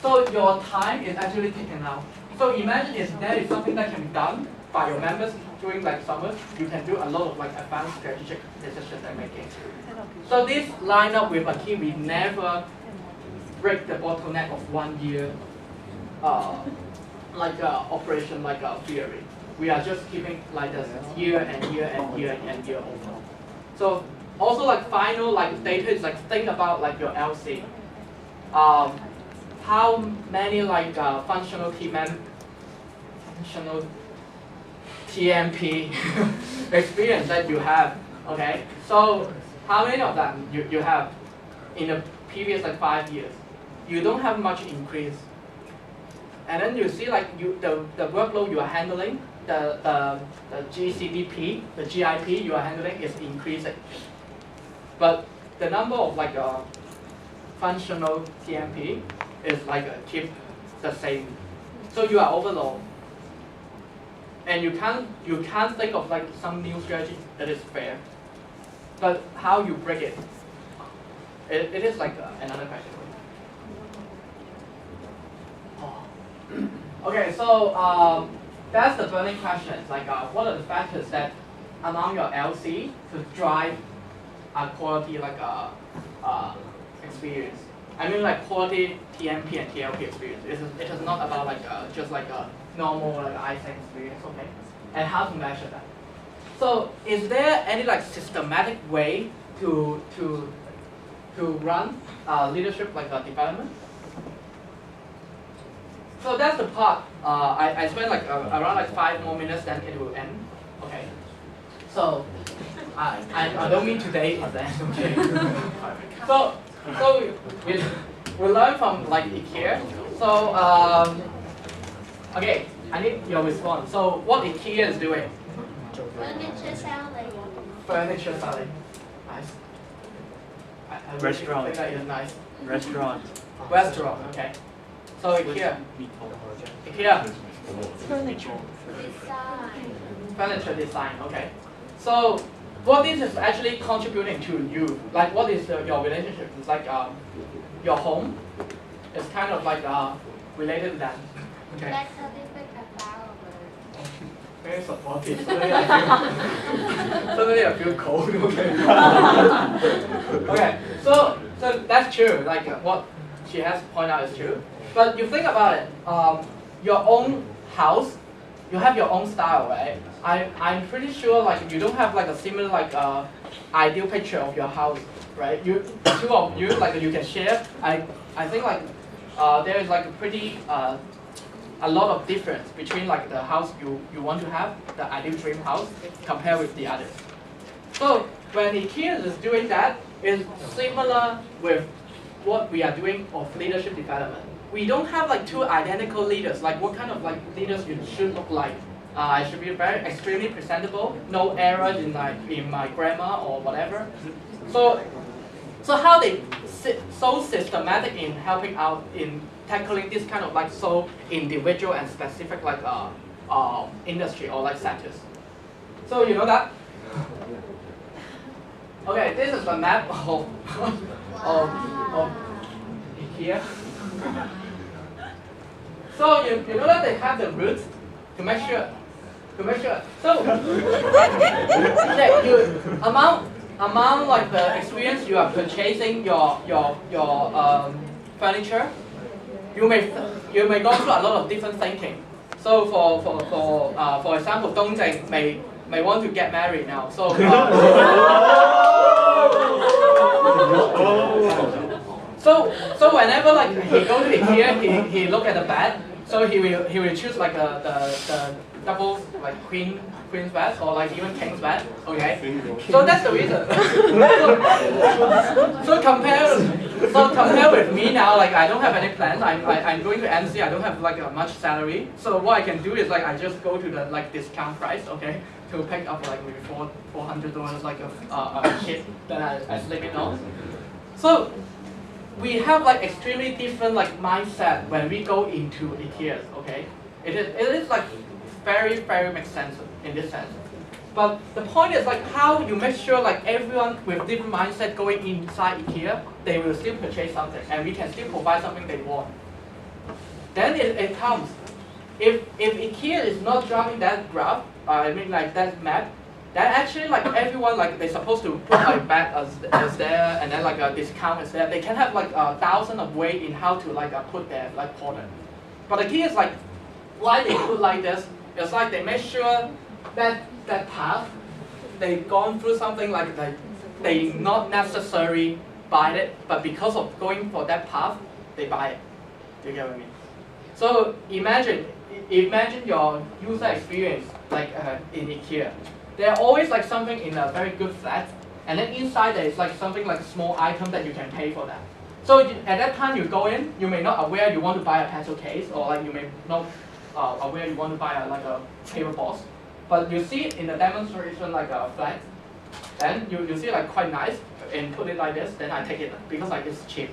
So your time is actually taken out. So imagine if there is something that can be done by your members during like summers, you can do a lot of like advanced strategic decisions and making. So this line up with a key, we never break the bottleneck of 1 year operation like a theory. We are just keeping like this year and year and year and year over. So also like final like data is like think about like your LC. How many like functional TMP experience that you have, okay? So how many of them you have in the previous like 5 years? You don't have much increase. And then you see like the workload you are handling, the GCDP, the GIP you are handling is increasing. But the number of like functional TMP is like keep the same. So you are overload. And you can't think of like some new strategy that is fair. But how you break it? It is like another question. Okay, so that's the burning question. Like, what are the factors that among your LC to drive a quality like experience? I mean, like quality TMP and TLP experience. It is not about like just like a normal like ISAC experience, okay? And how to measure that? So, is there any like systematic way to run leadership like development? So that's the part. I spent like around like 5 more minutes, then it will end. Okay. So I don't mean today is the end. Okay. So we learn from like IKEA. So okay, I need your response. So what IKEA is doing? Furniture selling. Furniture selling. Nice. I Restaurant. think that is nice. Restaurant. Restaurant. Okay. So IKEA. IKEA. Furniture. Design. Furniture design. Okay. So what this is actually contributing to you, like what is your relationship? It's like your home. It's kind of like related to that. Okay. Like certificate environment. Very supportive. Suddenly I feel cold. Okay. Okay. So that's true. Like what she has pointed out is true. But you think about it. Your own house, you have your own style, right? I'm pretty sure like you don't have like a similar like ideal picture of your house, right? You two of you like you can share. I think like there is like a pretty a lot of difference between like the house you want to have, the ideal dream house, compared with the others. So when IKEA is doing that, it's similar with what we are doing of leadership development. We don't have like 2 identical leaders. Like what kind of like leaders you should look like? I should be very extremely presentable, no errors in my grammar or whatever. So how they so systematic in helping out in tackling this kind of like so individual and specific like industry or like sectors. So you know that? Okay, this is the map of IKEA. So you know that they have the routes to make sure. So yeah, you among like the experience you are purchasing your furniture, you may go through a lot of different thinking. So for example, Dongjing may want to get married now. So so whenever like he go to IKEA, he look at the bed. So he will choose like the double like queen's bed or like even king's bed. Okay. So that's the reason. so compare with me now. Like I don't have any plans. I'm going to MC. I don't have like much salary. So what I can do is like I just go to the like discount price. Okay. To pick up like maybe $400 like a kit that I sleep in on. So we have like extremely different like mindset when we go into IKEA, okay? It is like very makes sense in this sense. But the point is like how you make sure like everyone with different mindset going inside IKEA, they will still purchase something and we can still provide something they want. then it comes. If IKEA is not driving that graph, I mean like that map, then actually like everyone like they're supposed to put like bed as there and then like a discount is there. They can have like 1,000 of way in how to like put their like product. But the key is like why they put like this. It's like they make sure that that path they've gone through something like they not necessarily buy it, but because of going for that path, they buy it. You get what I mean? So imagine your user experience like in IKEA. There are always like something in a very good flat, and then inside there is like something like a small item that you can pay for that. So at that time you go in, you may not aware you want to buy a pencil case, or like you may not aware you want to buy like a paper box. But you see it in the demonstration like a flat, then you see like quite nice, and put it like this, then I take it because like it's cheap.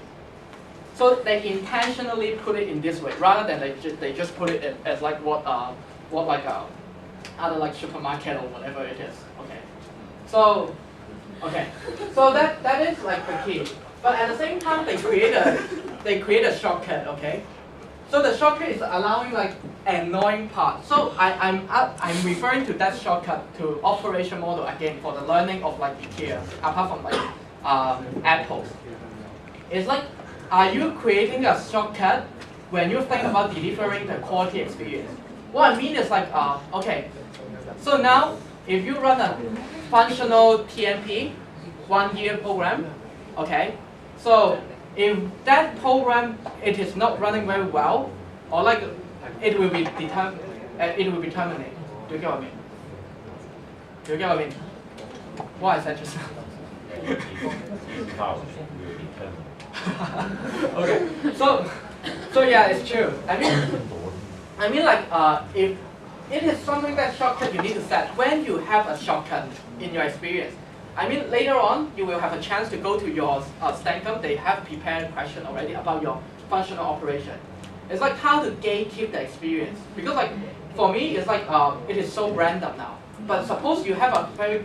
So they intentionally put it in this way, rather than they just put it in, as like what like other like supermarket or whatever it is. Okay. So that is like the key. But at the same time they create a shortcut, okay? So the shortcut is allowing like annoying part. So I'm referring to that shortcut to operation model again for the learning of like IKEA, apart from like Apples. It's like, are you creating a shortcut when you think about delivering the quality experience? What I mean is like, okay, so now if you run a functional TMP 1-year program, okay, so if that program it is not running very well, or like it will be terminated. Do you get what I mean? Do you get what I mean? Why is that just? Okay, so yeah, it's true. I mean like if it is something that shortcut you need to set when you have a shortcut in your experience. I mean later on you will have a chance to go to your Stankum. They have prepared a question already about your functional operation. It's like how to gatekeep the experience, because like for me it's like it is so random now. But suppose you have a very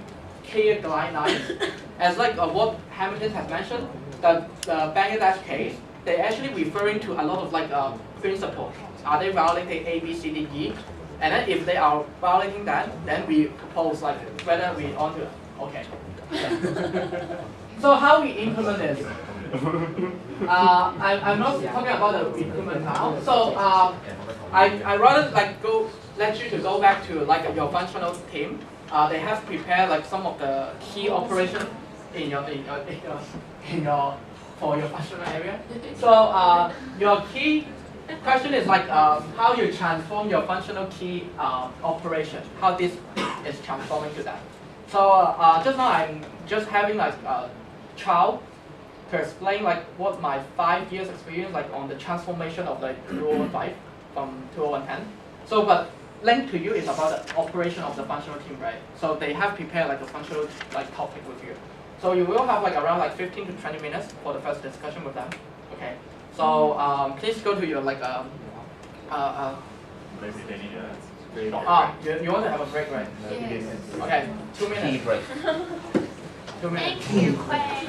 clear guideline, as like what Hamilton has mentioned, the Bangladesh case, they're actually referring to a lot of like principles. Are they violating A, B, C, D, E? And then if they are violating that, then we propose like whether we want to. Okay. So how we implement this? I'm not talking about the improvement now. So I rather like let you to go back to like your functional team. They have prepared like some of the key operations in your for your functional area. So your key question is like how you transform your functional key operation. How this is transforming to that. So just now I'm just having like a child to explain like what my 5 years experience like on the transformation of like 2005 from 2010. So but linked to you is about the operation of the functional team, right? So they have prepared like a functional like topic with you. So you will have like around like 15 to 20 minutes for the first discussion with them. Okay. So please go to your like Maybe they need a you want to have a break, right? Yes. Okay, 2 minutes. tea break. 2 minutes. Thank you, Quang.